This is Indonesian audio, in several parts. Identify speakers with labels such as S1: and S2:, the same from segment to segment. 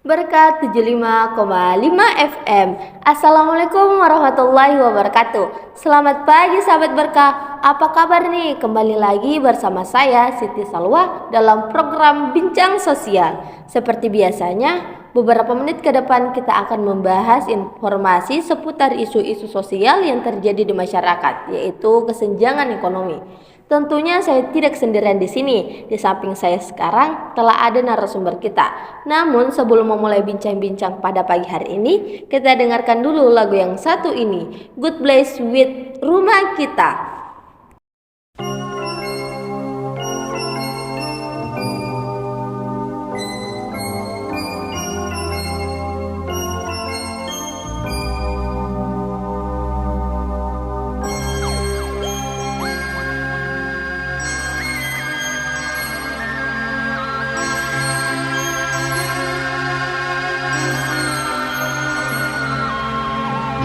S1: Berkat 75,5 FM. Assalamualaikum warahmatullahi wabarakatuh. Selamat pagi sahabat berkah. Apa kabar nih? Kembali lagi bersama saya Siti Salwa dalam program Bincang Sosial. Seperti biasanya, beberapa menit ke depan kita akan membahas informasi seputar isu-isu sosial yang terjadi di masyarakat, yaitu kesenjangan ekonomi. Tentunya saya tidak sendirian di sini. Di samping saya sekarang telah ada narasumber kita. Namun sebelum memulai bincang-bincang pada pagi hari ini, kita dengarkan dulu lagu yang satu ini, Good Place with Rumah Kita.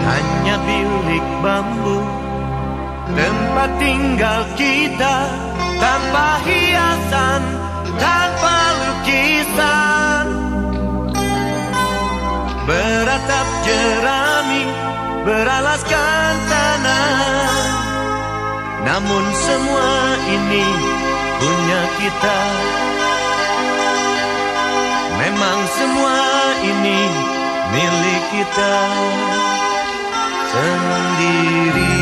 S2: Hanya bilik bambu, tempat tinggal kita, tanpa hiasan, tanpa lukisan. Beratap jerami, beralaskan tanah. Namun semua ini punya kita. Memang semua ini milik kita sendiri.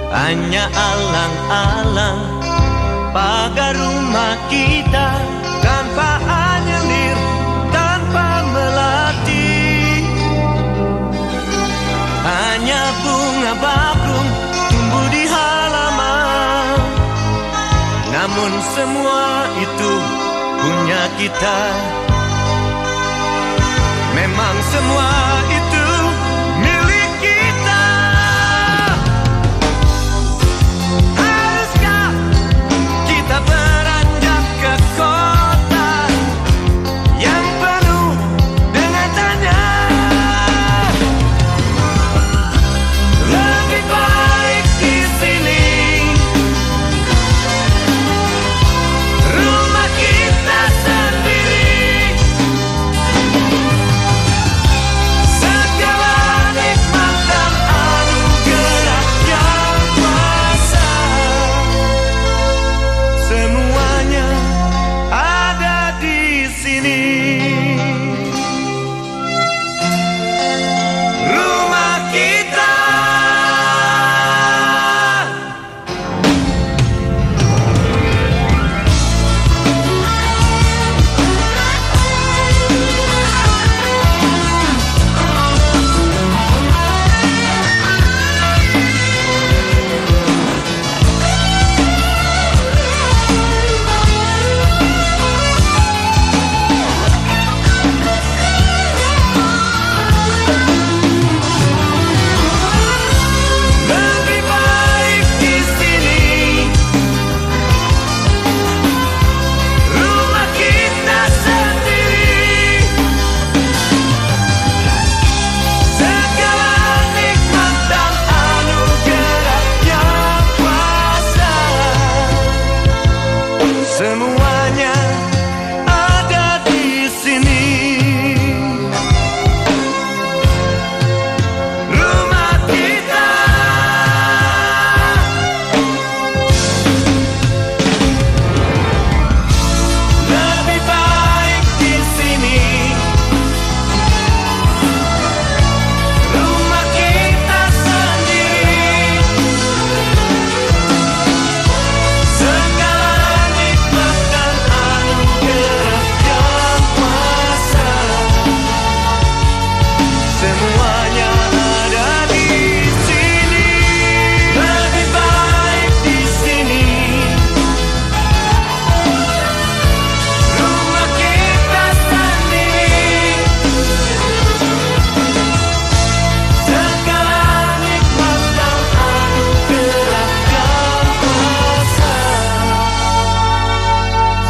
S2: Hanya alang-alang pagar rumah kita, tanpa anyelir, tanpa melati. Hanya bunga bakung tumbuh di halaman. Namun semua itu punya kita. Memang semua itu milik kita. Haruskah kita beranjak ke kota yang penuh dengan tanya? Lebih baik di sini. Rumah kita sendiri. Segala nikmat dan anugerah yang kuasa, semuanya ada di sini. Rumah kita. Lebih baik di sini. Rumah kita sendiri. Segala nikmat dan anugerah yang kuasa, semuanya ada di sini. Rumah kita. Lebih baik di sini. Rumah kita sendiri. Segala nikmat dan anugerah yang kuasa, semuanya ada di sini. Lebih baik di sini. Rumah kita sendiri. Segala nikmat dan anugerah yang kuasa,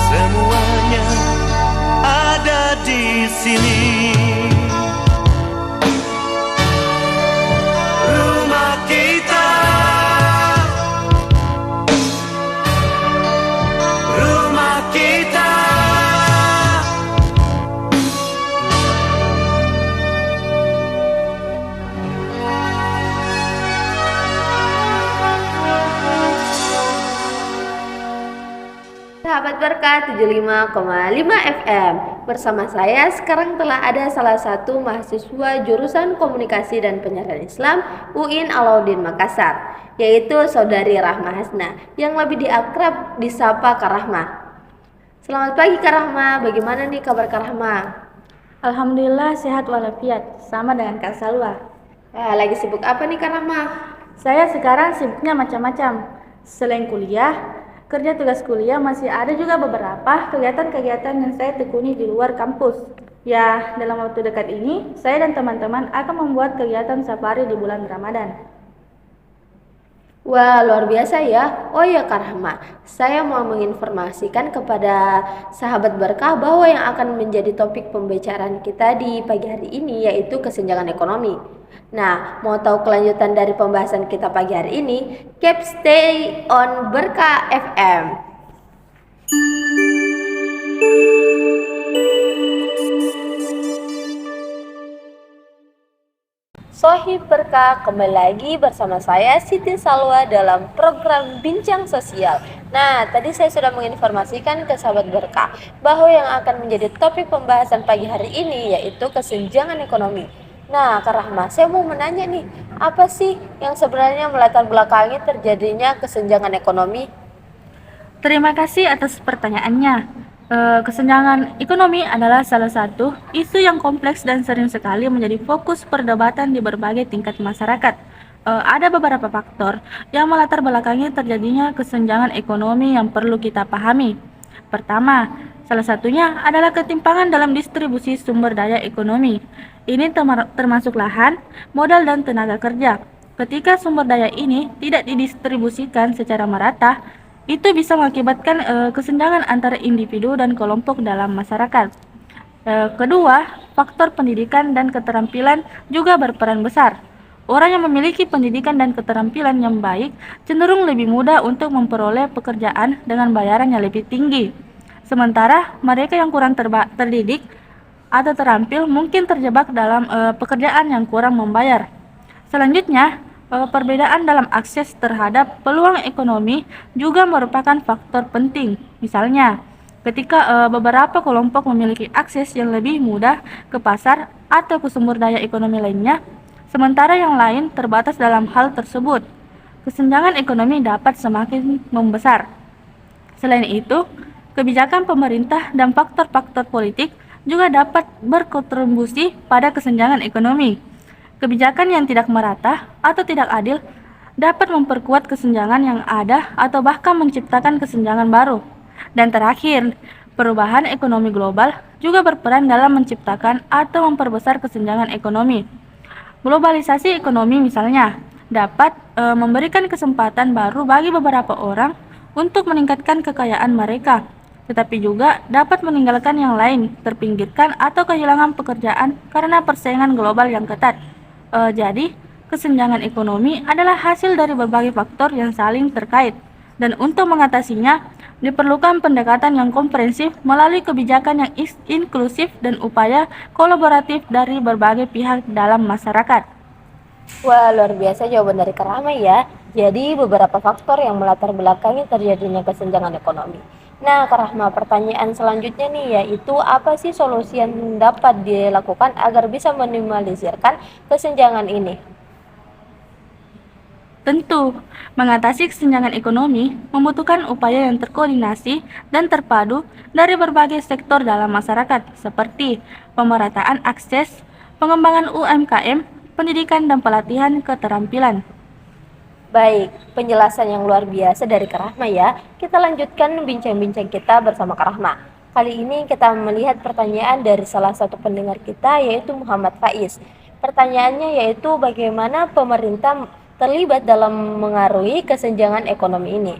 S2: semuanya ada di sini.
S1: Sahabat Berkah 75,5 FM. Bersama saya sekarang telah ada salah satu mahasiswa jurusan Komunikasi dan Penyiaran Islam UIN Alauddin Makassar, yaitu Saudari Rahma Hasna yang lebih diakrab disapa Kak Rahma. Selamat pagi Kak Rahma, bagaimana nih kabar Kak Rahma?
S3: Alhamdulillah sehat walafiat, sama dengan Kak Salwa.
S1: Lagi sibuk apa nih Kak Rahma?
S3: Saya sekarang sibuknya macam-macam. Selain kuliah, kerja tugas kuliah masih ada juga beberapa kegiatan-kegiatan yang saya tekuni di luar kampus. Ya, dalam waktu dekat ini, saya dan teman-teman akan membuat kegiatan safari di bulan Ramadan.
S1: Wah, luar biasa ya. Oh ya Kak Rahma, saya mau menginformasikan kepada sahabat Berkah bahwa yang akan menjadi topik pembicaraan kita di pagi hari ini yaitu kesenjangan ekonomi. Nah, mau tahu kelanjutan dari pembahasan kita pagi hari ini? Keep stay on Berkah FM. Sohib Berkah, kembali lagi bersama saya Siti Salwa dalam program Bincang Sosial. Nah, tadi saya sudah menginformasikan ke sahabat Berkah bahwa yang akan menjadi topik pembahasan pagi hari ini yaitu kesenjangan ekonomi. Nah, Kak Rahma, saya mau menanya nih, apa sih yang sebenarnya melatar belakangi terjadinya kesenjangan ekonomi?
S3: Terima kasih atas pertanyaannya. Kesenjangan ekonomi adalah salah satu isu yang kompleks dan sering sekali menjadi fokus perdebatan di berbagai tingkat masyarakat. Ada beberapa faktor yang melatar belakangi terjadinya kesenjangan ekonomi yang perlu kita pahami. Pertama, salah satunya adalah ketimpangan dalam distribusi sumber daya ekonomi. Ini termasuk lahan, modal, dan tenaga kerja. Ketika sumber daya ini tidak didistribusikan secara merata, itu bisa mengakibatkan kesenjangan antara individu dan kelompok dalam masyarakat. Kedua, faktor pendidikan dan keterampilan juga berperan besar. Orang yang memiliki pendidikan dan keterampilan yang baik cenderung lebih mudah untuk memperoleh pekerjaan dengan bayaran yang lebih tinggi. Sementara mereka yang kurang terdidik atau terampil mungkin terjebak dalam pekerjaan yang kurang membayar. Selanjutnya, perbedaan dalam akses terhadap peluang ekonomi juga merupakan faktor penting. Misalnya, ketika beberapa kelompok memiliki akses yang lebih mudah ke pasar atau ke sumber daya ekonomi lainnya, sementara yang lain terbatas dalam hal tersebut, kesenjangan ekonomi dapat semakin membesar. Selain itu, kebijakan pemerintah dan faktor-faktor politik juga dapat berkontribusi pada kesenjangan ekonomi. Kebijakan yang tidak merata atau tidak adil dapat memperkuat kesenjangan yang ada atau bahkan menciptakan kesenjangan baru. Dan terakhir, perubahan ekonomi global juga berperan dalam menciptakan atau memperbesar kesenjangan ekonomi. Globalisasi ekonomi misalnya dapat memberikan kesempatan baru bagi beberapa orang untuk meningkatkan kekayaan mereka, tetapi juga dapat meninggalkan yang lain, terpinggirkan atau kehilangan pekerjaan karena persaingan global yang ketat. Jadi, kesenjangan ekonomi adalah hasil dari berbagai faktor yang saling terkait, dan untuk mengatasinya diperlukan pendekatan yang komprehensif melalui kebijakan yang inklusif dan upaya kolaboratif dari berbagai pihak dalam masyarakat.
S1: Wah, luar biasa jawaban dari Kak Rahma ya. Jadi beberapa faktor yang melatar belakangi terjadinya kesenjangan ekonomi. Nah, Kak Rahma, pertanyaan selanjutnya nih yaitu apa sih solusi yang dapat dilakukan agar bisa meminimalisirkan kesenjangan ini?
S3: Tentu, mengatasi kesenjangan ekonomi membutuhkan upaya yang terkoordinasi dan terpadu dari berbagai sektor dalam masyarakat seperti pemerataan akses, pengembangan UMKM, pendidikan dan pelatihan keterampilan.
S1: Baik, penjelasan yang luar biasa dari Kak Rahma ya. Kita lanjutkan bincang-bincang kita bersama Kak Rahma. Kali ini kita melihat pertanyaan dari salah satu pendengar kita yaitu Muhammad Faiz. Pertanyaannya yaitu bagaimana pemerintah terlibat dalam mengaruhi kesenjangan ekonomi ini?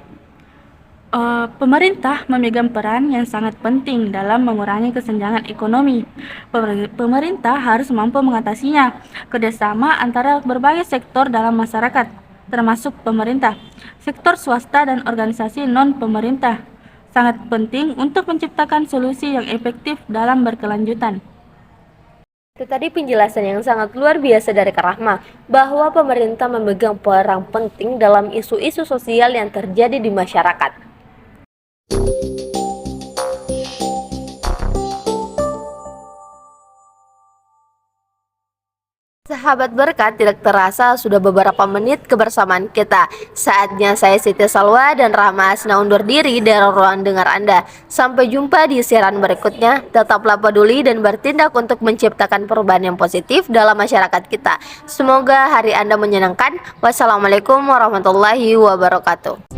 S3: Pemerintah memegang peran yang sangat penting dalam mengurangi kesenjangan ekonomi. Pemerintah harus mampu mengatasinya. Kerjasama antara berbagai sektor dalam masyarakat, termasuk pemerintah, sektor swasta dan organisasi non-pemerintah, sangat penting untuk menciptakan solusi yang efektif dalam berkelanjutan.
S1: Itu tadi penjelasan yang sangat luar biasa dari Kak Rahma bahwa pemerintah memegang peran penting dalam isu-isu sosial yang terjadi di masyarakat. Sahabat berkat, tidak terasa sudah beberapa menit kebersamaan kita. Saatnya saya Siti Salwa dan Rahma Asna undur diri dari ruang dengar Anda. Sampai jumpa di siaran berikutnya. Tetaplah peduli dan bertindak untuk menciptakan perubahan yang positif dalam masyarakat kita. Semoga hari Anda menyenangkan. Wassalamualaikum warahmatullahi wabarakatuh.